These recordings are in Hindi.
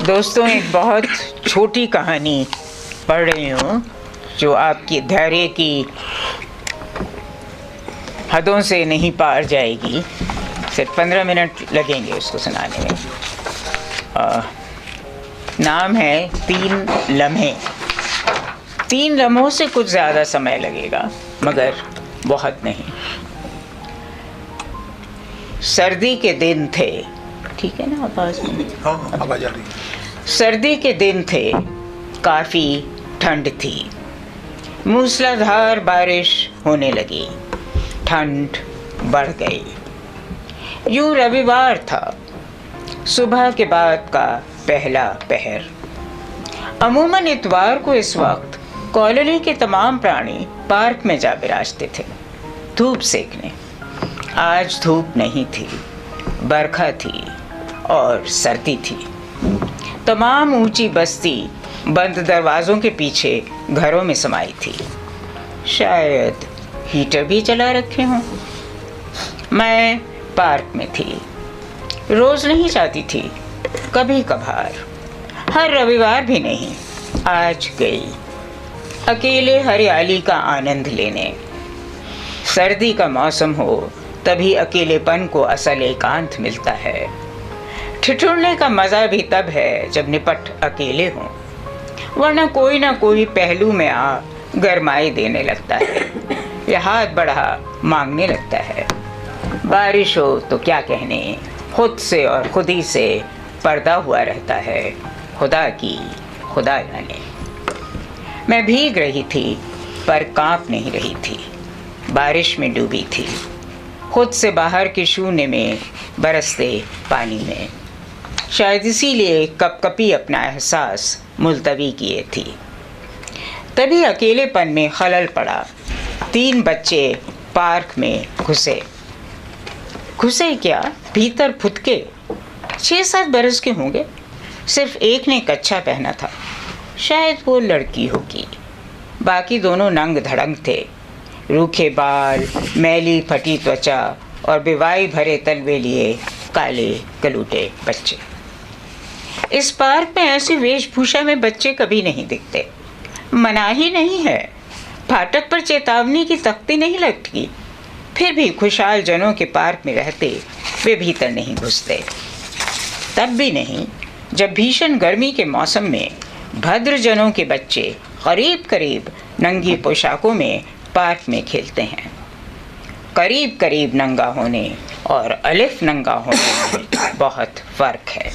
दोस्तों, एक बहुत छोटी कहानी पढ़ रही हूँ जो आपकी धैर्य की हदों से नहीं पार जाएगी। सिर्फ 15 मिनट लगेंगे उसको सुनाने में। नाम है 3 लम्हे। 3 लम्हों से कुछ ज़्यादा समय लगेगा, मगर बहुत नहीं। सर्दी के दिन थे, ठीक है ना आवाज़ में? हाँ, आवाज़ आ रही है। सर्दी के दिन थे, काफ़ी ठंड थी। मूसलाधार बारिश होने लगी, ठंड बढ़ गई। यूं रविवार था, सुबह के बाद का पहला पहर। अमूमन इतवार को इस वक्त कॉलोनी के तमाम प्राणी पार्क में जा बिराजते थे धूप सेकने। आज धूप नहीं थी, बरखा थी और सर्दी थी। तमाम ऊंची बस्ती बंद दरवाज़ों के पीछे घरों में समाई थी। शायद हीटर भी चला रखे हों। मैं पार्क में थी। रोज़ नहीं जाती थी, कभी कभार, हर रविवार भी नहीं। आज गई, अकेले हरियाली का आनंद लेने। सर्दी का मौसम हो तभी अकेलेपन को असल एकांत मिलता है। ठिठुरने का मज़ा भी तब है जब निपट अकेले हों, वरना कोई ना कोई पहलू में आ गरमाई देने लगता है या हाथ बढ़ा मांगने लगता है। बारिश हो तो क्या कहने, खुद से और खुद ही से पर्दा हुआ रहता है। खुदा की खुदा जाने। मैं भीग रही थी पर कांप नहीं रही थी। बारिश में डूबी थी, खुद से बाहर के शून्य में बरसते पानी में। शायद इसीलिए कपकपी अपना एहसास मुलतवी किए थी। तभी अकेलेपन में खलल पड़ा। 3 बच्चे पार्क में घुसे क्या, भीतर फुदके। 6-7 बरस के होंगे। सिर्फ एक ने कच्छा पहना था, शायद वो लड़की होगी। बाकी दोनों नंग धड़ंग थे, रूखे बाल, मैली फटी त्वचा और बेवाई भरे तलवे लिए काले कलूटे बच्चे। इस पार्क में ऐसी वेशभूषा में बच्चे कभी नहीं दिखते। मनाही नहीं है, फाटक पर चेतावनी की तख्ती नहीं लटकी। फिर भी खुशहाल जनों के पार्क में रहते वे भीतर नहीं घुसते। तब भी नहीं जब भीषण गर्मी के मौसम में भद्र जनों के बच्चे करीब करीब नंगी पोशाकों में पार्क में खेलते हैं। करीब करीब नंगा होने और अलिफ नंगा होने में बहुत फर्क है,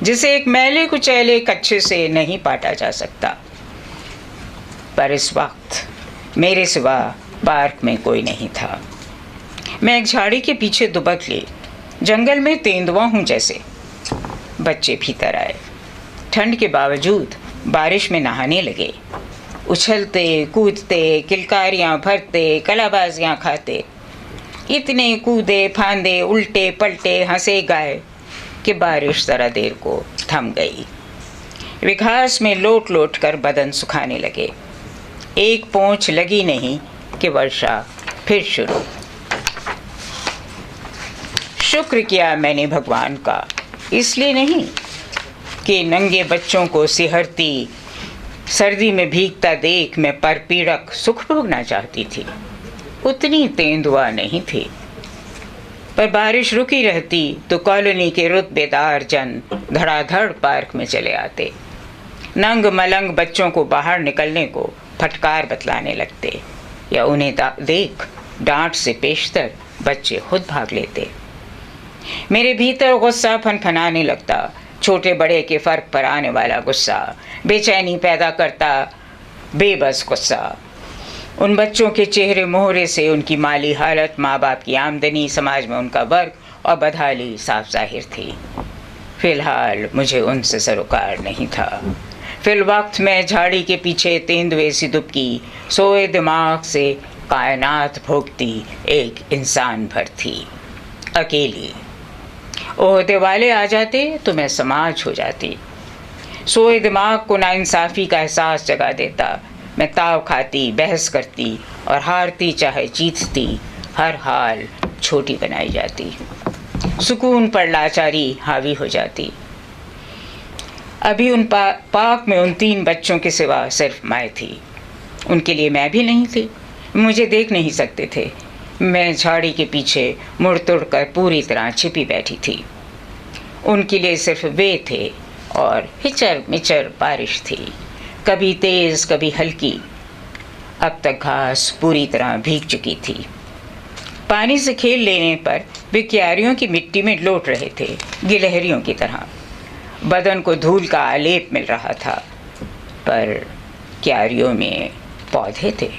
जिसे एक मैले कुचैले कच्छे से नहीं पाटा जा सकता। पर इस वक्त मेरे सिवा पार्क में कोई नहीं था। मैं एक झाड़ी के पीछे दुबक ली, जंगल में तेंदुआ हूँ जैसे। बच्चे भीतर आए, ठंड के बावजूद बारिश में नहाने लगे। उछलते कूदते, किलकारियाँ भरते, कलाबाजियाँ खाते। इतने कूदे फांदे, उल्टे पलटे, हंसे गाए कि बारिश ज़रा देर को थम गई। वे घास में लोट लोट कर बदन सुखाने लगे। एक पोंछ लगी नहीं कि वर्षा फिर शुरू। शुक्र किया मैंने भगवान का, इसलिए नहीं कि नंगे बच्चों को सिहरती सर्दी में भीगता देख मैं परपीड़क सुख भोगना चाहती थी। उतनी तेंदुआ नहीं थी। पर बारिश रुकी रहती तो कॉलोनी के रुतबेदार जन धड़ाधड़ पार्क में चले आते। नंग मलंग बच्चों को बाहर निकलने को फटकार बतलाने लगते, या उन्हें देख डांट से पेशतर बच्चे खुद भाग लेते। मेरे भीतर गुस्सा फनफनाने लगता, छोटे बड़े के फर्क पर आने वाला गुस्सा, बेचैनी पैदा करता बेबस गुस्सा। उन बच्चों के चेहरे मोहरे से उनकी माली हालत, माँ बाप की आमदनी, समाज में उनका वर्ग और बदहाली साफ जाहिर थी। फिलहाल मुझे उनसे सरोकार नहीं था। फिल वक्त मैं झाड़ी के पीछे तेंदुए सी दुबकी, सोए दिमाग से कायनात भोगती एक इंसान भर थी, अकेली। ओहदे वाले आ जाते तो मैं समाज हो जाती। सोए दिमाग को नाइंसाफ़ी का एहसास जगा देता। मैं ताव खाती, बहस करती और हारती चाहे जीतती, हर हाल छोटी बनाई जाती। सुकून पर लाचारी हावी हो जाती। अभी उन पार्क में उन 3 बच्चों के सिवा सिर्फ मैं थी। उनके लिए मैं भी नहीं थी, मुझे देख नहीं सकते थे। मैं झाड़ी के पीछे मुड़ तुड़ कर पूरी तरह छिपी बैठी थी। उनके लिए सिर्फ वे थे और हिचर मिचर बारिश थी, कभी तेज़ कभी हल्की। अब तक घास पूरी तरह भीग चुकी थी। पानी से खेल लेने पर वे क्यारियों की मिट्टी में लौट रहे थे, गिलहरियों की तरह। बदन को धूल का आलेप मिल रहा था, पर क्यारियों में पौधे थे।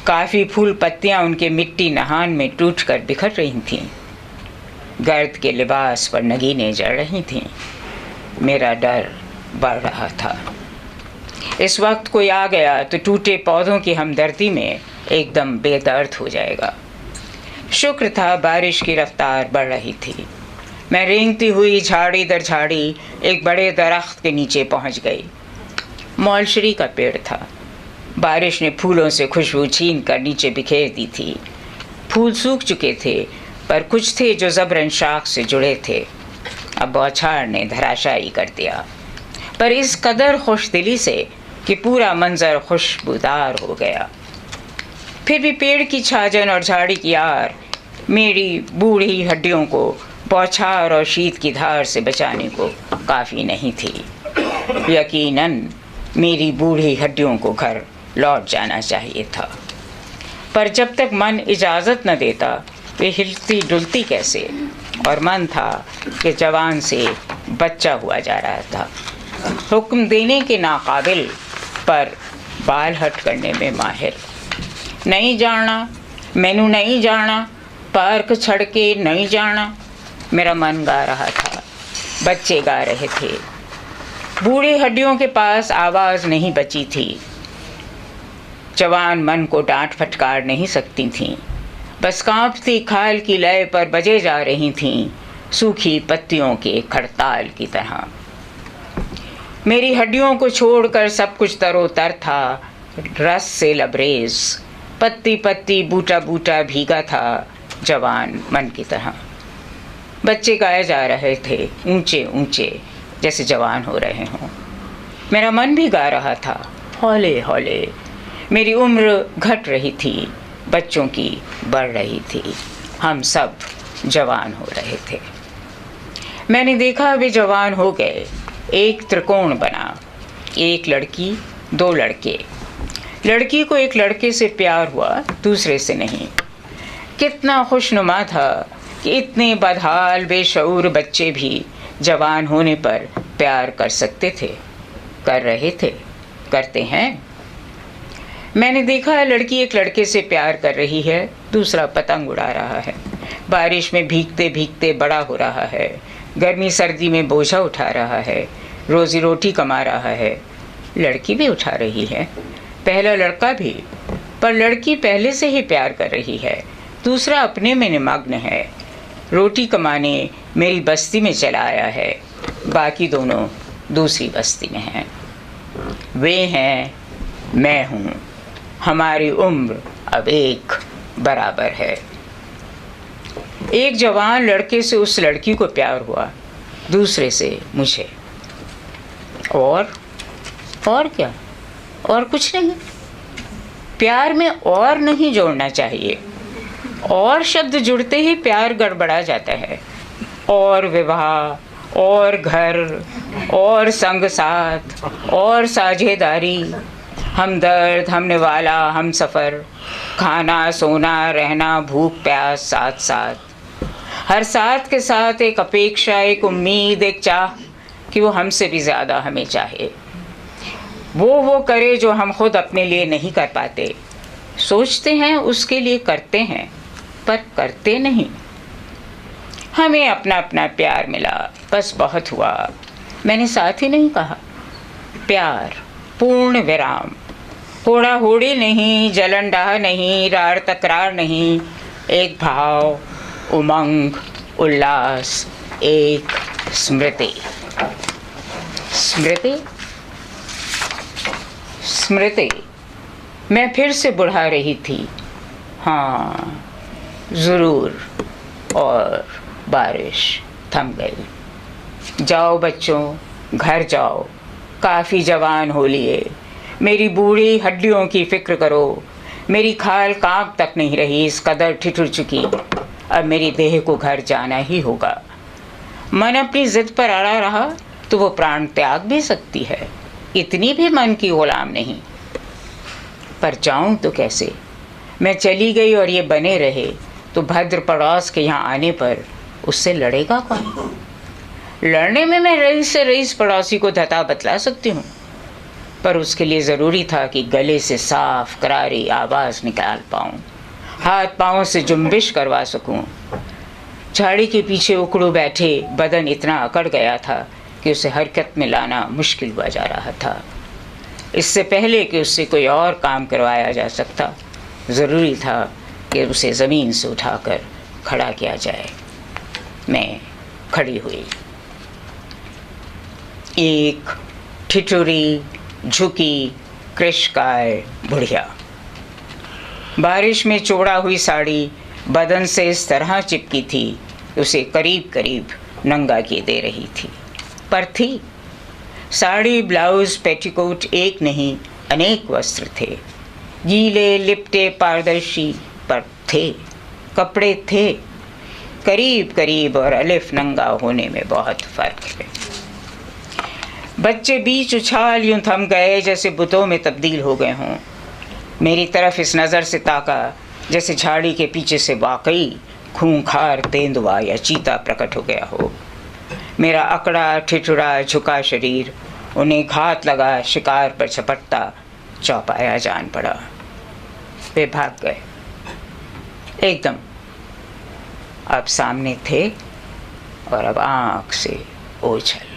काफ़ी फूल पत्तियां उनके मिट्टी नहान में टूटकर बिखर रही थीं। गर्द के लिबास पर नगीनें जड़ रही थीं। मेरा डर बढ़ रहा था। इस वक्त कोई आ गया तो टूटे पौधों की हमदर्दी में एकदम बेदर्द हो जाएगा। शुक्र था बारिश की रफ्तार बढ़ रही थी। मैं रेंगती हुई झाड़ी दर झाड़ी एक बड़े दरख्त के नीचे पहुंच गई। मौलशरी का पेड़ था। बारिश ने फूलों से खुशबू छीन कर नीचे बिखेर दी थी। फूल सूख चुके थे, पर कुछ थे जो ज़बरन शाख से जुड़े थे। अब बौछार ने धराशायी कर दिया, पर इस कदर खुशदिली से कि पूरा मंजर खुशबूदार हो गया। फिर भी पेड़ की छाजन और झाड़ी की आर मेरी बूढ़ी हड्डियों को बौछार और शीत की धार से बचाने को काफ़ी नहीं थी। यकीनन मेरी बूढ़ी हड्डियों को घर लौट जाना चाहिए था, पर जब तक मन इजाज़त न देता वे हिलती डुलती कैसे। और मन था कि जवान से बच्चा हुआ जा रहा था, हुक्म देने के नाकाबिल पर बाल हट करने में माहिर। नहीं जाना मैनू नहीं जाना, पार्क छड़ के नहीं जाना, मेरा मन गा रहा था। बच्चे गा रहे थे। बूढ़ी हड्डियों के पास आवाज़ नहीं बची थी। जवान मन को डांट फटकार नहीं सकती थीं, बस कांपती खाल की लय पर बजे जा रही थीं, सूखी पत्तियों के खड़ताल की तरह। मेरी हड्डियों को छोड़कर सब कुछ तरोतर था, रस से लबरेज। पत्ती पत्ती बूटा बूटा भीगा था, जवान मन की तरह। बच्चे गाए जा रहे थे ऊंचे ऊंचे, जैसे जवान हो रहे हों। मेरा मन भी गा रहा था हौले हौले। मेरी उम्र घट रही थी, बच्चों की बढ़ रही थी। हम सब जवान हो रहे थे। मैंने देखा वे जवान हो गए। एक त्रिकोण बना, एक लड़की 2 लड़के। लड़की को एक लड़के से प्यार हुआ, दूसरे से नहीं। कितना खुशनुमा था कि इतने बदहाल बेशऊर बच्चे भी जवान होने पर प्यार कर सकते थे, कर रहे थे, करते हैं। मैंने देखा लड़की एक लड़के से प्यार कर रही है, दूसरा पतंग उड़ा रहा है। बारिश में भीगते भीगते बड़ा हो रहा है, गर्मी सर्दी में बोझा उठा रहा है, रोजी रोटी कमा रहा है। लड़की भी उठा रही है, पहला लड़का भी, पर लड़की पहले से ही प्यार कर रही है, दूसरा अपने में निमग्न है। रोटी कमाने मेरी बस्ती में चला आया है, बाकी दोनों दूसरी बस्ती में हैं। वे हैं, मैं हूँ। हमारी उम्र अब एक बराबर है। एक जवान लड़के से उस लड़की को प्यार हुआ, दूसरे से मुझे। और क्या? और कुछ नहीं। प्यार में और नहीं जोड़ना चाहिए। और शब्द जुड़ते ही प्यार गड़बड़ा जाता है। और विवाह, और घर, और संग साथ, और साझेदारी, हमदर्द, हमने वाला, हम सफ़र, खाना सोना रहना, भूख प्यास साथ साथ। हर साथ के साथ एक अपेक्षा, एक उम्मीद, एक चाह कि वो हमसे भी ज़्यादा हमें चाहे। वो करे जो हम खुद अपने लिए नहीं कर पाते। सोचते हैं उसके लिए करते हैं, पर करते नहीं। हमें अपना अपना प्यार मिला, बस बहुत हुआ। मैंने साथ ही नहीं कहा। प्यार पूर्ण विराम। होड़ा होड़ी नहीं, जलन डाह नहीं, रार तकरार नहीं। एक भाव, उमंग, उल्लास, एक स्मृति। स्मृति स्मृति मैं फिर से बुढ़ा रही थी। हाँ ज़रूर। और बारिश थम गई। जाओ बच्चों, घर जाओ, काफ़ी जवान हो लिए, मेरी बूढ़ी हड्डियों की फिक्र करो, मेरी खाल कांप तक नहीं रही, इस कदर ठिठुर चुकी, अब मेरी देह को घर जाना ही होगा। मन अपनी जिद पर अड़ा रहा तो वो प्राण त्याग भी सकती है, इतनी भी मन की गुलाम नहीं। पर जाऊं तो कैसे? मैं चली गई और ये बने रहे तो भद्र पड़ोस के यहाँ आने पर उससे लड़ेगा कौन? लड़ने में मैं रईस से रईस पड़ोसी को धता बतला सकती हूँ, पर उसके लिए ज़रूरी था कि गले से साफ करारी आवाज़ निकाल पाऊँ, हाथ पाँव से जुम्बिश करवा सकूँ। झाड़ी के पीछे उकड़ू बैठे बदन इतना अकड़ गया था कि उसे हरकत में लाना मुश्किल हुआ जा रहा था। इससे पहले कि उससे कोई और काम करवाया जा सकता, ज़रूरी था कि उसे ज़मीन से उठाकर खड़ा किया जाए। मैं खड़ी हुई। एक ठिठुरी, झुकी, कृशकाय बुढ़िया, बारिश में चौड़ा हुई साड़ी बदन से इस तरह चिपकी थी, उसे करीब करीब नंगा किए दे रही थी। पर थी, साड़ी, ब्लाउज, पेटीकोट एक नहीं अनेक वस्त्र थे, गीले, लिपटे, पारदर्शी, पर थे, कपड़े थे। करीब करीब और अलिफ नंगा होने में बहुत फर्क है। बच्चे बीच उछाल यूं थम गए जैसे बुतों में तब्दील हो गए हों। मेरी तरफ इस नज़र से ताका जैसे झाड़ी के पीछे से वाकई खूंखार तेंदुआ या चीता प्रकट हो गया हो। मेरा अकड़ा, ठिठुरा, झुका शरीर उन्हें घात लगा शिकार पर झपटता चौपाया जान पड़ा। वे भाग गए एकदम। अब सामने थे और अब आँख से ओझल।